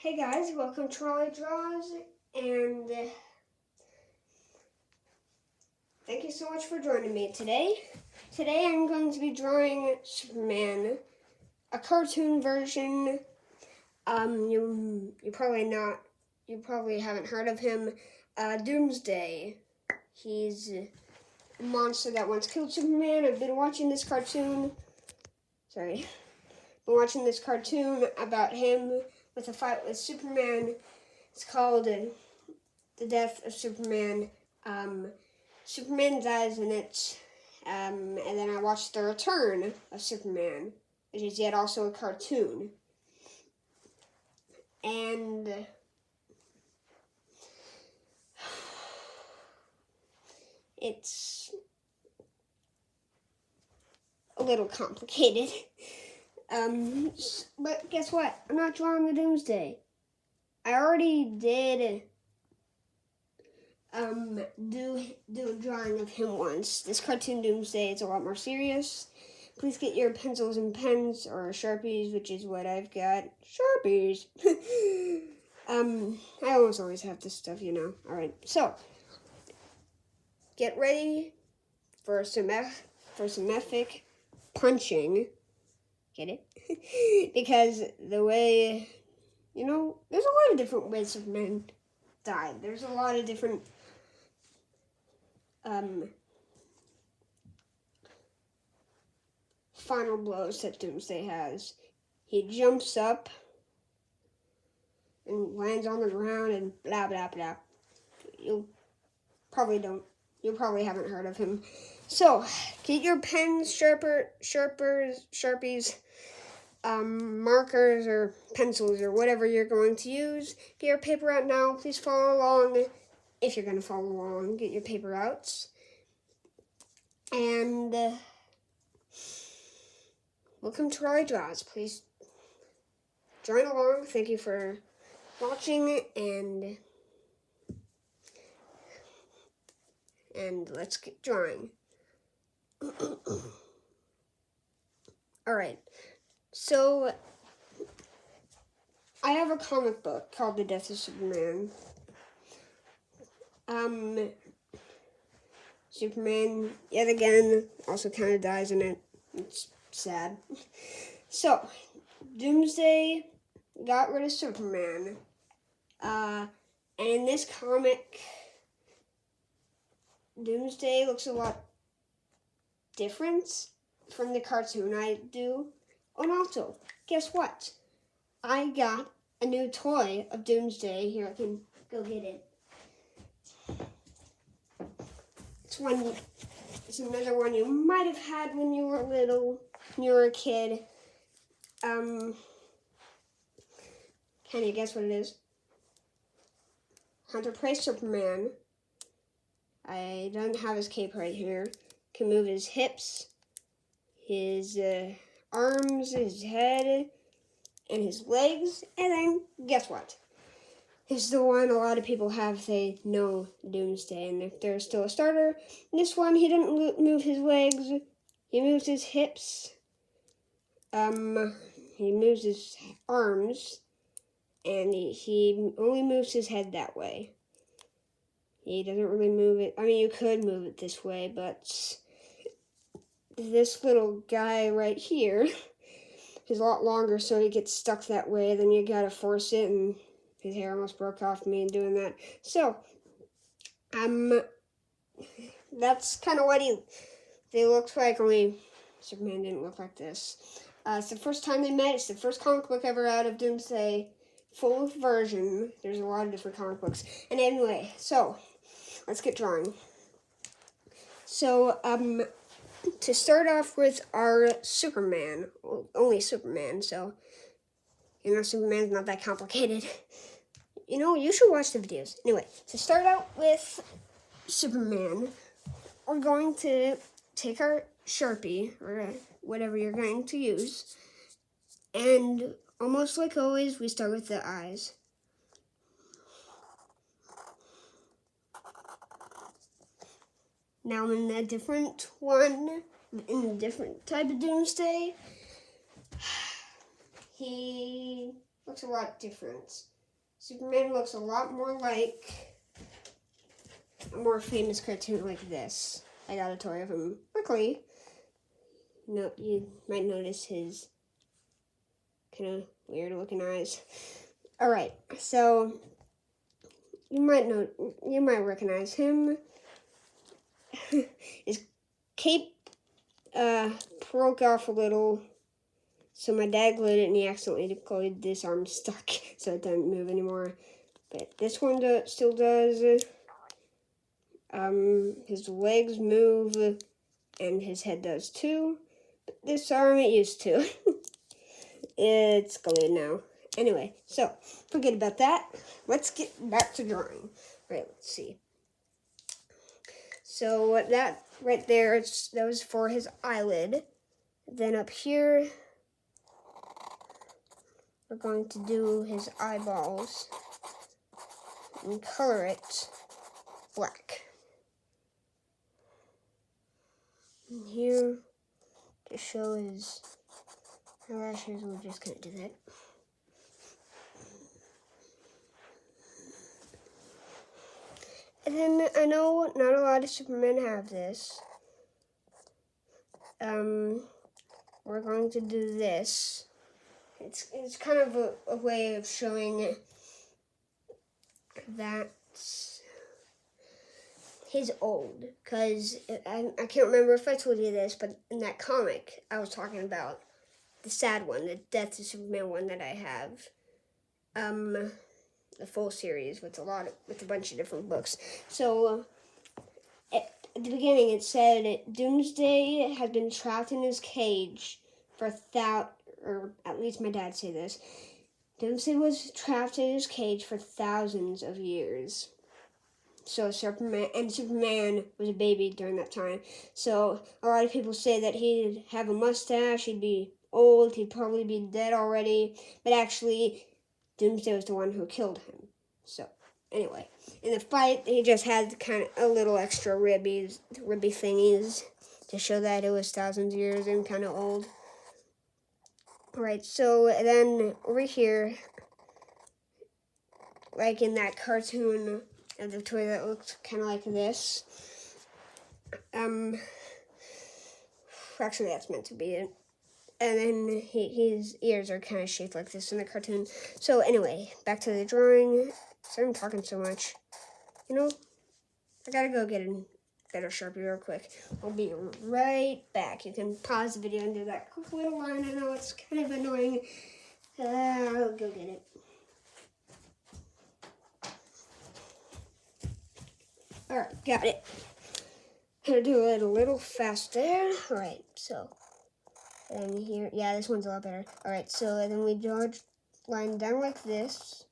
Hey guys, welcome to Raleigh Draws, and thank you so much for joining me today. Today I'm going to be drawing Superman, a cartoon version. You probably haven't heard of him. Doomsday. He's a monster that once killed Superman. I've been watching this cartoon. Been watching this cartoon about him with a fight with Superman. It's called The Death of Superman. Superman dies in it, and then I watched The Return of Superman, which is yet also a cartoon. And it's a little complicated. But guess what? I'm not drawing the Doomsday. I already did do a drawing of him once. This cartoon Doomsday is a lot more serious. Please get your pencils and pens or Sharpies, which is what I've got. Sharpies. I always have this stuff, you know. All right, so get ready for some epic punching. Get it? Because the way, there's a lot of different ways of men died. There's a lot of different final blows that Doomsday has. He jumps up and lands on the ground and blah blah blah. You probably haven't heard of him. So get your pens, Sharpies, markers or pencils or whatever you're going to use. Get your paper out now. Please follow along. If you're going to follow along, get your paper out. And welcome to Raleigh Draws. Please join along. Thank you for watching, and let's get drawing. Alright, so I have a comic book called The Death of Superman. Superman, yet again, also kind of dies in it. It's sad. So, Doomsday got rid of Superman. And in this comic, Doomsday looks a lot different from the cartoon I do. Oh, and also, guess what? I got a new toy of Doomsday. Here, I can go get it. It's another one you might have had when you were little, when you were a kid. Can you guess what it is? Hunter Price Superman. I don't have his cape right here. Can move his hips, his arms, his head, and his legs. And then, guess what? This is the one a lot of people have. They know Doomsday. And if they're still a starter, this one, he didn't move his legs. He moves his hips. He moves his arms. And he only moves his head that way. He doesn't really move it. I mean, you could move it this way, but this little guy right here is a lot longer, so he gets stuck that way. Then you gotta force it, and his hair almost broke off me doing that. So, that's kind of what they looked like, only Superman didn't look like this. It's the first time they met. It's the first comic book ever out of Doomsday, full version. There's a lot of different comic books. And anyway, so let's get drawing. So, to start off with our Superman, well, only Superman, so, Superman's not that complicated. You should watch the videos. Anyway, to start out with Superman, we're going to take our Sharpie, or whatever you're going to use, and almost like always, we start with the eyes. Now in a different one, in a different type of Doomsday, he looks a lot different. Superman looks a lot more like a more famous cartoon like this. I got a toy of him. Luckily, no, you might notice his kind of weird looking eyes. All right, so you might recognize him. His cape broke off a little, so my dad glued it, and he accidentally glued this arm stuck, so it doesn't move anymore. But this one still does. His legs move, and his head does too. But this arm it used to. It's glued now. Anyway, so forget about that. Let's get back to drawing. Right, let's see. So that right there, that was for his eyelid. Then up here, we're going to do his eyeballs and color it black. And here, to show his eyelashes, we're just going to do that. And then I know not a lot of Supermen have this. We're going to do this. It's kind of a way of showing that he's old. Because I can't remember if I told you this, but in that comic I was talking about, the sad one, the Death of Superman one that I have. The full series with a bunch of different books. So at the beginning it said Doomsday has been trapped in his cage for or at least my dad said this. Doomsday was trapped in his cage for thousands of years. So Superman was a baby during that time. So a lot of people say that he'd have a mustache, he'd be old, he'd probably be dead already. But actually, Doomsday was the one who killed him. So anyway, in the fight, he just had kind of a little extra ribby thingies to show that it was thousands of years and kind of old. Alright, so then over here, like in that cartoon of the toy that looks kind of like this, actually that's meant to be it. And then his ears are kind of shaped like this in the cartoon. So anyway, back to the drawing. Sorry I'm talking so much. I gotta go get a better Sharpie real quick. I'll be right back. You can pause the video and do that quick little line. I know it's kind of annoying. I'll go get it. Alright, got it. Gonna do it a little faster. Alright, so. And here, yeah, this one's a lot better. Alright, so then we draw a line down like this.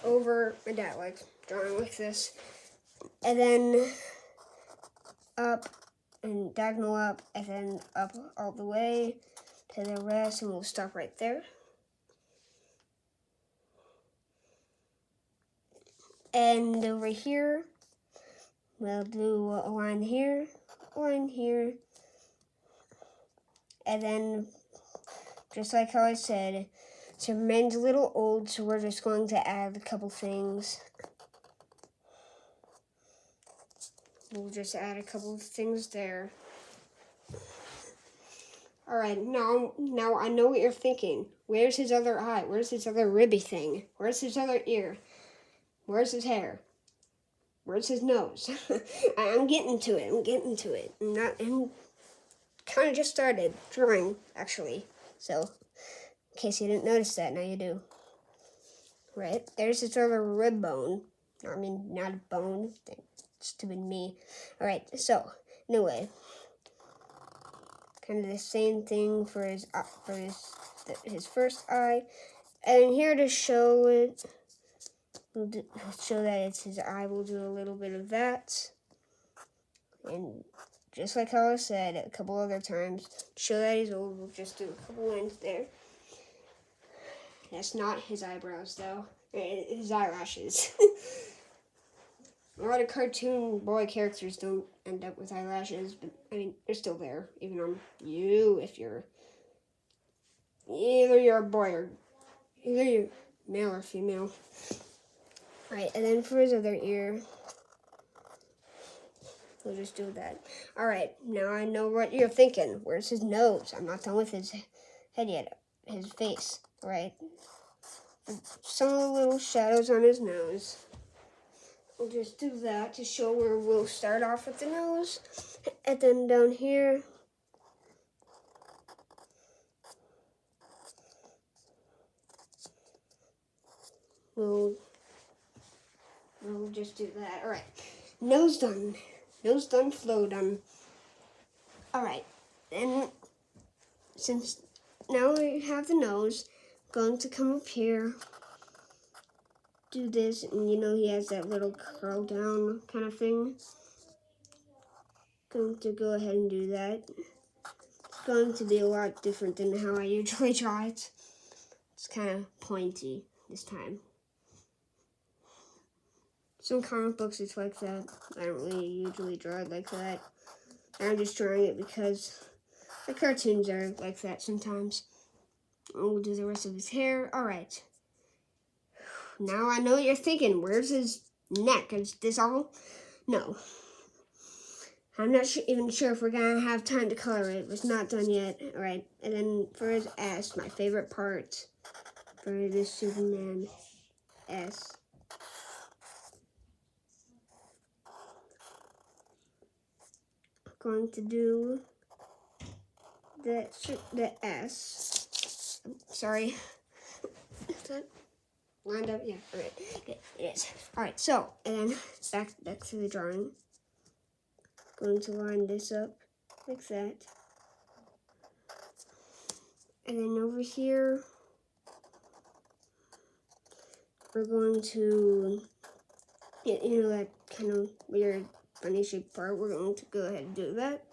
Over my dad, like drawing like this. And then up and diagonal up, and then up all the way to the rest, and we'll stop right there. And over here, we'll do a line here, and then, just like how I said, Superman's a little old, so we're just going to add a couple things. We'll just add a couple of things there. Alright, now I know what you're thinking. Where's his other eye? Where's his other ribby thing? Where's his other ear? Where's his hair? Where's his nose? I'm getting to it. I'm kind of just started drawing, actually. So, in case you didn't notice that, now you do. Right, there's his other rib bone. I mean, not a bone. Stupid me. Alright, so, anyway. Kind of the same thing for his first eye. And here to show it, show that it's his eye, we'll do a little bit of that. And just like how I said a couple other times, to show that he's old, we'll just do a couple lines there. That's not his eyebrows, though. His eyelashes. A lot of cartoon boy characters don't end up with eyelashes, but I mean, they're still there, even on you, if you're either you're a boy or either you're male or female. Right, and then for his other ear, we'll just do that. All right, now I know what you're thinking. Where's his nose? I'm not done with his head yet. His face, all right? Some of the little shadows on his nose. We'll just do that to show where we'll start off with the nose. And then down here, we'll just do that. All right, nose done. Nose done, flow done. All right, and since now we have the nose, I'm going to come up here, do this, and you know he has that little curl down kind of thing. Going to go ahead and do that. It's going to be a lot different than how I usually draw it. It's kind of pointy this time. Some comic books it's like that. I don't really usually draw it like that. I'm just drawing it because the cartoons are like that sometimes. We'll do the rest of his hair. Alright. Now I know what you're thinking. Where's his neck? Is this all? No. I'm not even sure if we're going to have time to color it. It's not done yet. Alright. And then for his ass, my favorite part for this Superman ass. Going to do the S. Sorry. Is that lined up? Yeah, all right. Okay, it is. All right, so, and then back to the drawing. Going to line this up like that. And then over here, we're going to get, you know, that kind of weird funny shaped part. We're going to go ahead and do that.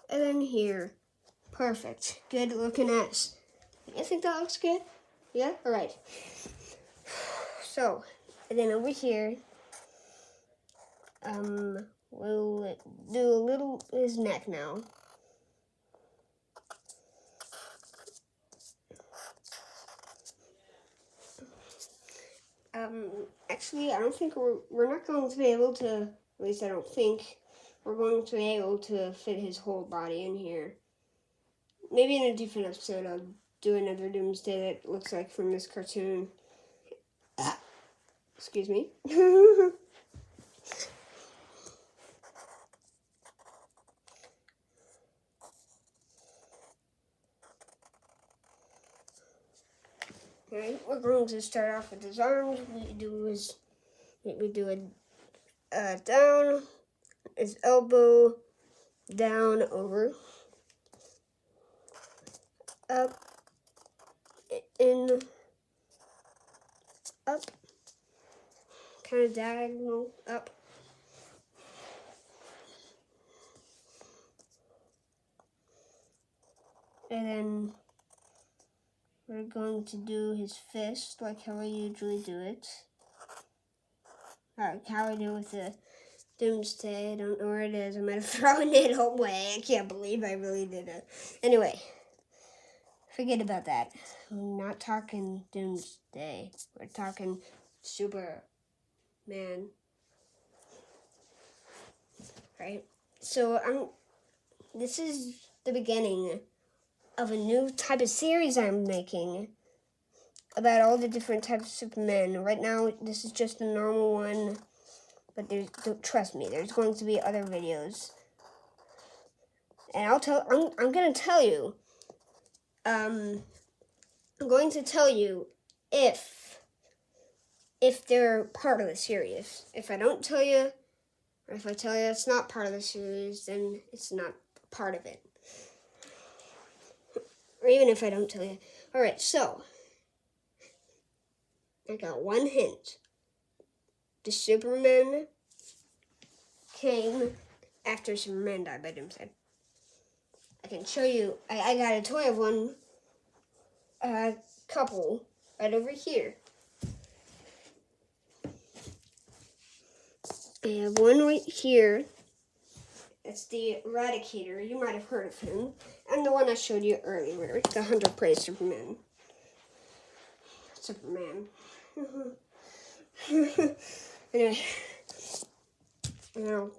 And then here, perfect. Good looking ass. You think that looks good? Yeah? All right. So, and then over here, we'll do a little his neck now. Actually, I don't think we're not going to be able to, at least I don't think, we're going to be able to fit his whole body in here. Maybe in a different episode I'll do another Doomsday that looks like from this cartoon. Excuse me. Alright, we're going to start off with his arms. We do a down, his elbow, down, over, up, in, up, kind of diagonal, up. And then we're going to do his fist like how we usually do it. Alright, how I do with the Doomsday. I don't know where it is. I'm going to throw it away. I can't believe I really did it. Anyway, forget about that. We're not talking Doomsday. We're talking Superman. Right? So this is the beginning of a new type of series I'm making about all the different types of Superman. Right now, this is just a normal one, but trust me, there's going to be other videos. And I'm going to tell you, I'm going to tell you if they're part of the series. If I don't tell you, or if I tell you it's not part of the series, then it's not part of it. Or even if I don't tell you. Alright, so I got one hint. The Superman came after Superman died by Doomsday. I can show you. I got a toy of one couple right over here. I have one right here. It's the Eradicator. You might have heard of him. And the one I showed you earlier, the 100 Praise Superman. Superman. Anyway, and I'll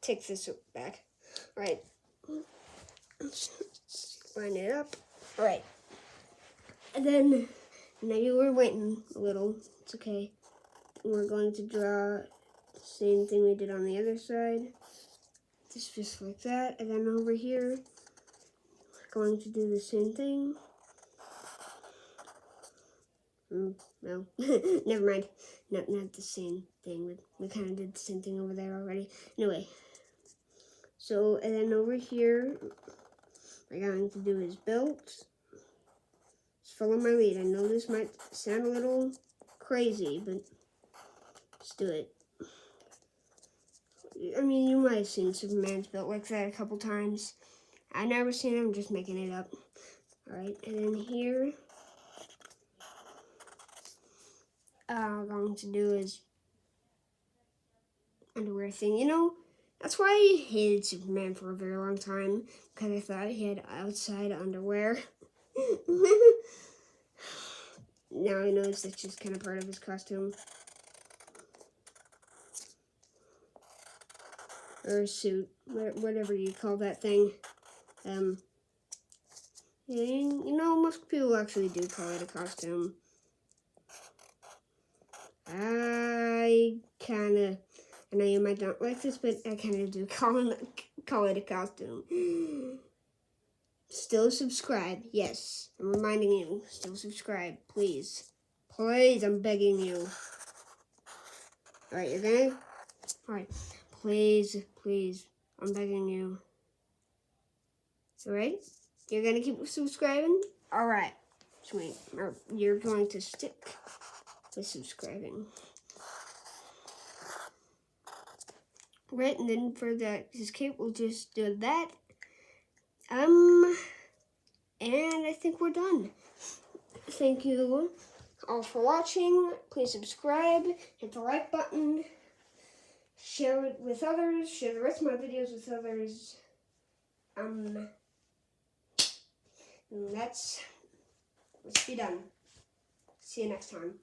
take this back. All right. Line it up. All right. And then, now you were waiting a little. It's okay. We're going to draw the same thing we did on the other side. Just like that. And then over here, we're going to do the same thing. No, never mind. Not the same thing. We kind of did the same thing over there already. Anyway, so, and then over here, we're going to do his belt. Just follow my lead. I know this might sound a little crazy, but let's do it. I mean, you might have seen Superman's belt like that a couple times. I've never seen it. I'm just making it up. Alright, and then here, I'm going to do his underwear thing. You know, that's why I hated Superman for a very long time, because I thought he had outside underwear. Now I know it's just kind of part of his costume. Or suit, whatever you call that thing. Yeah, you know, most people actually do call it a costume. I know you might not like this, but I kind of do call it a costume. Still subscribe, yes. I'm reminding you, still subscribe, please. Please, I'm begging you. Alright, you're gonna? Alright, please, I'm begging you. Alright? You're gonna keep subscribing? Alright, sweet. Or you're going to stick with subscribing. Right, and then for his cape, we'll just do that. And I think we're done. Thank you all for watching. Please subscribe, hit the like button, share it with others, share the rest of my videos with others. Let's be done. See you next time.